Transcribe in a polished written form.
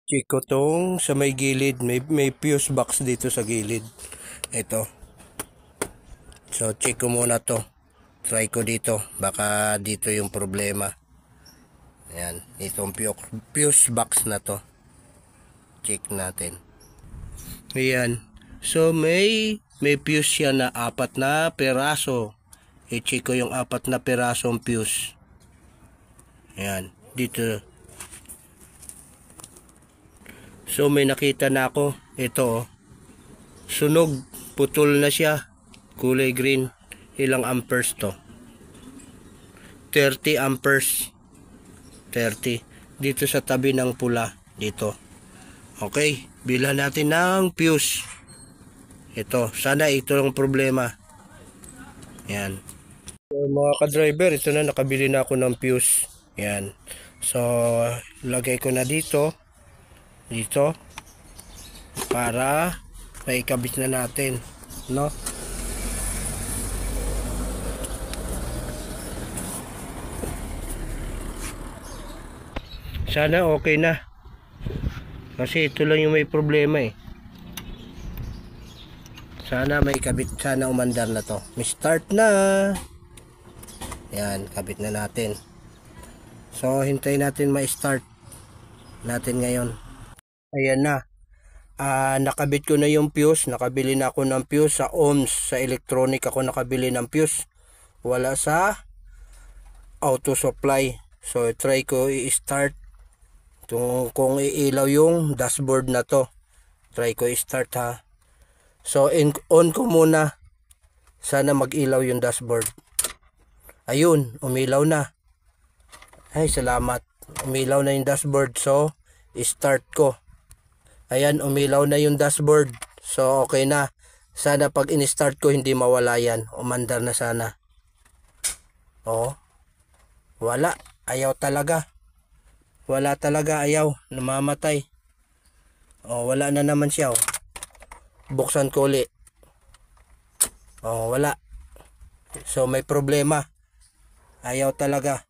Check ko tong sa may gilid. May fuse box dito sa gilid. Ito. So, check ko muna to. Try ko dito. Baka dito yung problema. Ayan. Itong fuse box na to. Check natin. Ayan. So, may fuse siya na 4 na peraso. I-check ko yung 4 na perasong fuse. Ayan. Dito. So, may nakita na ako. Ito. Sunog. Putol na siya. Kulay green. Ilang amperes to? 30 amperes. 30. Dito sa tabi ng pula. Dito. Okay. Bilhan natin ng fuse. Ito. Sana ito ang problema. Yan. So, mga ka-driver, ito na. Nakabili na ako ng fuse. Yan. So, lagay ko na dito. Dito. Para maikabit na natin. No? Sana okay na. Kasi ito lang yung may problema eh. Sana may kabit. Sana umandar na to. May start na. Yan. Kabit na natin. So hintayin natin ma-start natin ngayon. Ayan na. Nakabit ko na yung fuse. Nakabili na ako ng fuse sa ohms. Sa electronic ako nakabili ng fuse. Wala sa auto supply. So try ko i-start. Kung iilaw yung dashboard na to, try ko i-start ha. So on ko muna. Sana mag-ilaw yung dashboard. Ayun, umilaw na. Ay, salamat. Umilaw na yung dashboard. So i-start ko. Ayan, umilaw na yung dashboard. So okay na. Sana pag in-start ko hindi mawala yan. Umandar na sana. Oh. Wala. Ayaw talaga. Wala talaga, ayaw, namamatay. Oh, wala na naman siya. Oh. Buksan ko ulit. Oh, wala. So may problema. Ayaw talaga.